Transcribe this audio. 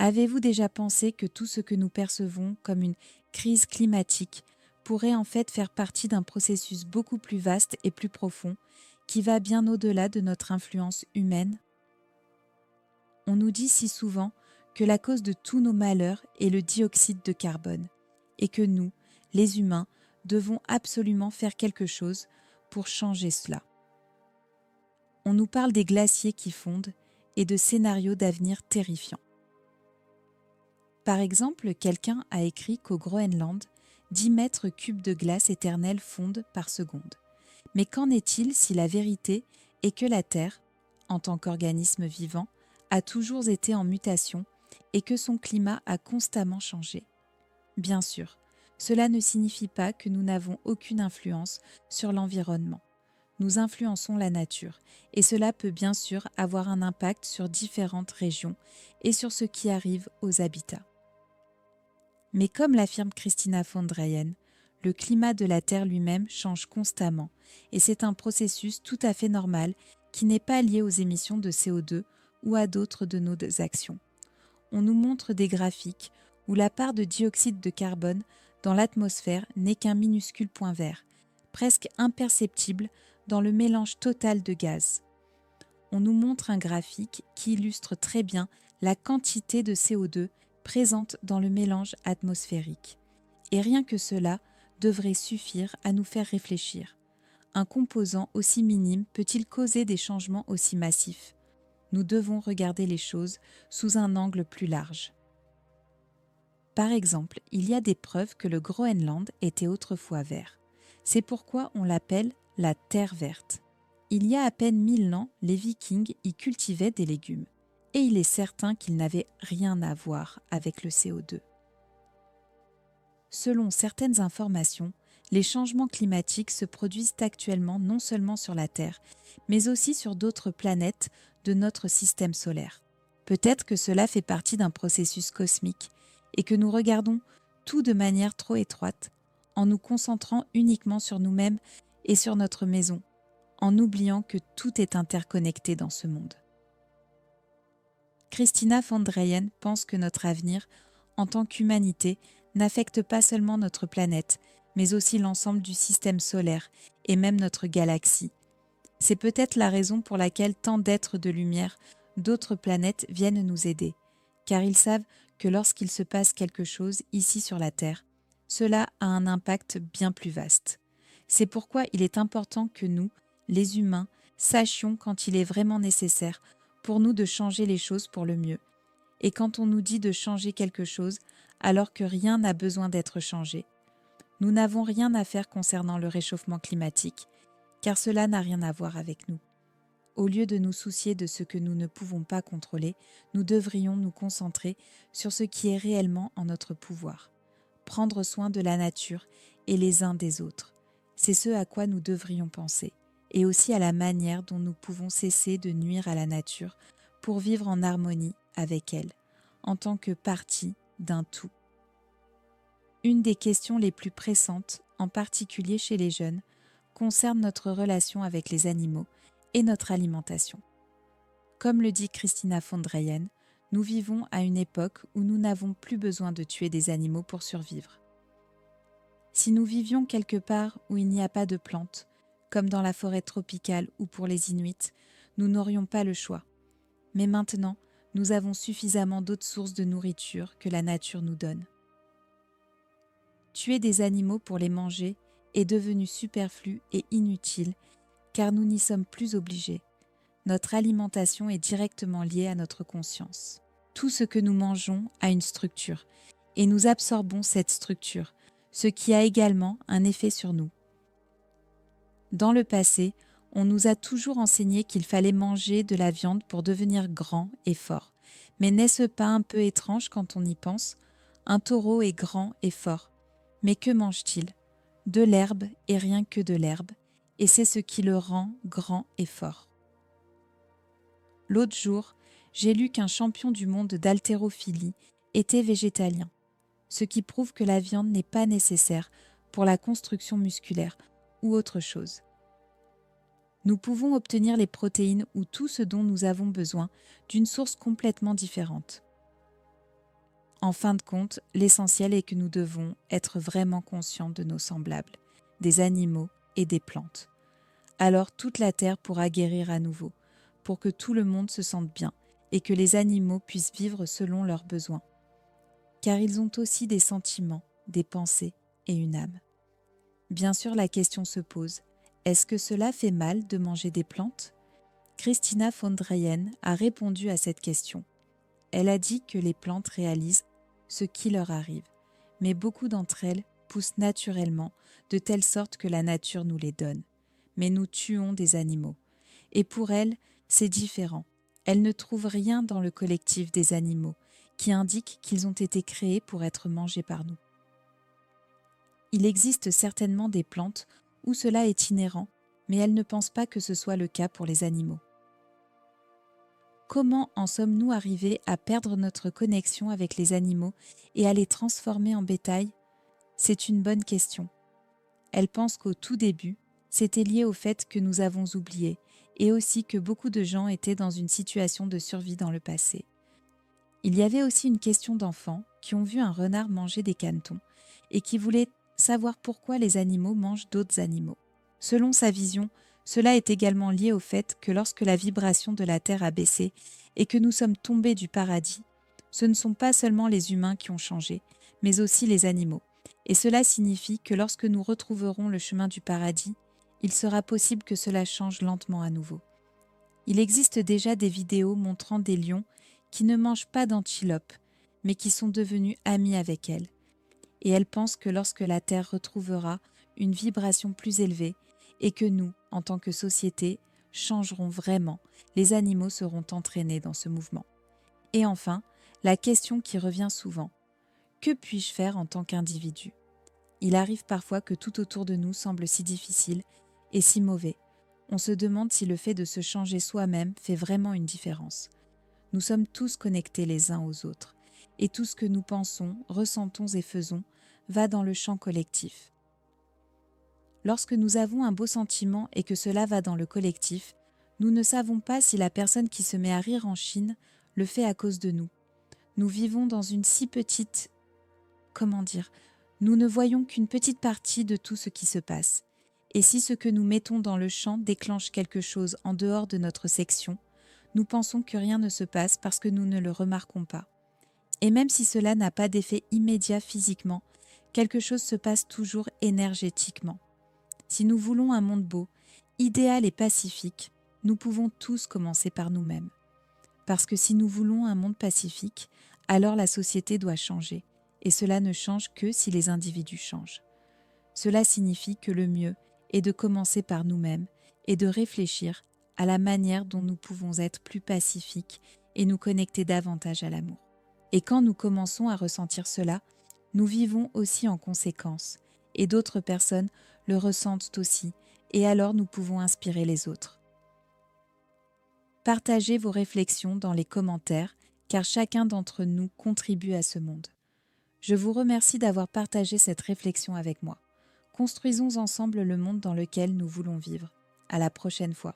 Avez-vous déjà pensé que tout ce que nous percevons comme une crise climatique pourrait en fait faire partie d'un processus beaucoup plus vaste et plus profond qui va bien au-delà de notre influence humaine? On nous dit si souvent que la cause de tous nos malheurs est le dioxyde de carbone et que nous, les humains, devons absolument faire quelque chose pour changer cela. On nous parle des glaciers qui fondent et de scénarios d'avenir terrifiants. Par exemple, quelqu'un a écrit qu'au Groenland, 10 mètres cubes de glace éternelle fondent par seconde. Mais qu'en est-il si la vérité est que la Terre, en tant qu'organisme vivant, a toujours été en mutation et que son climat a constamment changé? Bien sûr, cela ne signifie pas que nous n'avons aucune influence sur l'environnement. Nous influençons la nature et cela peut bien sûr avoir un impact sur différentes régions et sur ce qui arrive aux habitats. Mais comme l'affirme Christina von Dreyen, le climat de la Terre lui-même change constamment et c'est un processus tout à fait normal qui n'est pas lié aux émissions de CO2 ou à d'autres de nos actions. On nous montre des graphiques où la part de dioxyde de carbone dans l'atmosphère n'est qu'un minuscule point vert, presque imperceptible dans le mélange total de gaz. On nous montre un graphique qui illustre très bien la quantité de CO2 présente dans le mélange atmosphérique. Et rien que cela devrait suffire à nous faire réfléchir. Un composant aussi minime peut-il causer des changements aussi massifs? Nous devons regarder les choses sous un angle plus large. Par exemple, il y a des preuves que le Groenland était autrefois vert. C'est pourquoi on l'appelle la Terre verte. Il y a à peine 1000 ans, les Vikings y cultivaient des légumes. Et il est certain qu'ils n'avaient rien à voir avec le CO2. Selon certaines informations, les changements climatiques se produisent actuellement non seulement sur la Terre, mais aussi sur d'autres planètes de notre système solaire. Peut-être que cela fait partie d'un processus cosmique et que nous regardons tout de manière trop étroite, en nous concentrant uniquement sur nous-mêmes et sur notre maison, en oubliant que tout est interconnecté dans ce monde. Christina von Dreyen pense que notre avenir, en tant qu'humanité, n'affecte pas seulement notre planète, mais aussi l'ensemble du système solaire et même notre galaxie. C'est peut-être la raison pour laquelle tant d'êtres de lumière d'autres planètes viennent nous aider, car ils savent que lorsqu'il se passe quelque chose ici sur la Terre, cela a un impact bien plus vaste. C'est pourquoi il est important que nous, les humains, sachions quand il est vraiment nécessaire pour nous de changer les choses pour le mieux. Et quand on nous dit de changer quelque chose, alors que rien n'a besoin d'être changé. Nous n'avons rien à faire concernant le réchauffement climatique, car cela n'a rien à voir avec nous. Au lieu de nous soucier de ce que nous ne pouvons pas contrôler, nous devrions nous concentrer sur ce qui est réellement en notre pouvoir. Prendre soin de la nature et les uns des autres. C'est ce à quoi nous devrions penser, et aussi à la manière dont nous pouvons cesser de nuire à la nature pour vivre en harmonie avec elle, en tant que partie d'un tout. Une des questions les plus pressantes, en particulier chez les jeunes, concerne notre relation avec les animaux et notre alimentation. Comme le dit Christina von Dreyen, nous vivons à une époque où nous n'avons plus besoin de tuer des animaux pour survivre. Si nous vivions quelque part où il n'y a pas de plantes, comme dans la forêt tropicale ou pour les Inuits, nous n'aurions pas le choix. Mais maintenant, nous avons suffisamment d'autres sources de nourriture que la nature nous donne. Tuer des animaux pour les manger est devenu superflu et inutile, car nous n'y sommes plus obligés. Notre alimentation est directement liée à notre conscience. Tout ce que nous mangeons a une structure, et nous absorbons cette structure, ce qui a également un effet sur nous. Dans le passé, on nous a toujours enseigné qu'il fallait manger de la viande pour devenir grand et fort. Mais n'est-ce pas un peu étrange quand on y pense? Un taureau est grand et fort. Mais que mange-t-il? De l'herbe et rien que de l'herbe, et c'est ce qui le rend grand et fort. L'autre jour, j'ai lu qu'un champion du monde d'haltérophilie était végétalien, ce qui prouve que la viande n'est pas nécessaire pour la construction musculaire ou autre chose. Nous pouvons obtenir les protéines ou tout ce dont nous avons besoin d'une source complètement différente. En fin de compte, l'essentiel est que nous devons être vraiment conscients de nos semblables, des animaux et des plantes. Alors toute la terre pourra guérir à nouveau, pour que tout le monde se sente bien et que les animaux puissent vivre selon leurs besoins. Car ils ont aussi des sentiments, des pensées et une âme. Bien sûr, la question se pose, est-ce que cela fait mal de manger des plantes ? Christina von Dreyen a répondu à cette question. Elle a dit que les plantes réalisent ce qui leur arrive, mais beaucoup d'entre elles poussent naturellement de telle sorte que la nature nous les donne. Mais nous tuons des animaux. Et pour elles, c'est différent. Elles ne trouvent rien dans le collectif des animaux qui indique qu'ils ont été créés pour être mangés par nous. Il existe certainement des plantes où cela est inhérent, mais elles ne pensent pas que ce soit le cas pour les animaux. Comment en sommes-nous arrivés à perdre notre connexion avec les animaux et à les transformer en bétail ? C'est une bonne question. Elle pense qu'au tout début, c'était lié au fait que nous avons oublié et aussi que beaucoup de gens étaient dans une situation de survie dans le passé. Il y avait aussi une question d'enfants qui ont vu un renard manger des canetons et qui voulaient savoir pourquoi les animaux mangent d'autres animaux. Selon sa vision, cela est également lié au fait que lorsque la vibration de la Terre a baissé et que nous sommes tombés du paradis, ce ne sont pas seulement les humains qui ont changé, mais aussi les animaux. Et cela signifie que lorsque nous retrouverons le chemin du paradis, il sera possible que cela change lentement à nouveau. Il existe déjà des vidéos montrant des lions qui ne mangent pas d'antilopes, mais qui sont devenus amis avec elles. Et elles pensent que lorsque la Terre retrouvera une vibration plus élevée et que nous, en tant que société, changerons vraiment, les animaux seront entraînés dans ce mouvement. Et enfin, la question qui revient souvent, que puis-je faire en tant qu'individu ? Il arrive parfois que tout autour de nous semble si difficile et si mauvais. On se demande si le fait de se changer soi-même fait vraiment une différence. Nous sommes tous connectés les uns aux autres, et tout ce que nous pensons, ressentons et faisons va dans le champ collectif. Lorsque nous avons un beau sentiment et que cela va dans le collectif, nous ne savons pas si la personne qui se met à rire en Chine le fait à cause de nous. Nous vivons dans une si petite... Nous ne voyons qu'une petite partie de tout ce qui se passe. Et si ce que nous mettons dans le champ déclenche quelque chose en dehors de notre section, nous pensons que rien ne se passe parce que nous ne le remarquons pas. Et même si cela n'a pas d'effet immédiat physiquement, quelque chose se passe toujours énergétiquement. Si nous voulons un monde beau, idéal et pacifique, nous pouvons tous commencer par nous-mêmes. Parce que si nous voulons un monde pacifique, alors la société doit changer, et cela ne change que si les individus changent. Cela signifie que le mieux est de commencer par nous-mêmes et de réfléchir à la manière dont nous pouvons être plus pacifiques et nous connecter davantage à l'amour. Et quand nous commençons à ressentir cela, nous vivons aussi en conséquence, et d'autres personnes le ressentent aussi, et alors nous pouvons inspirer les autres. Partagez vos réflexions dans les commentaires, car chacun d'entre nous contribue à ce monde. Je vous remercie d'avoir partagé cette réflexion avec moi. Construisons ensemble le monde dans lequel nous voulons vivre. À la prochaine fois.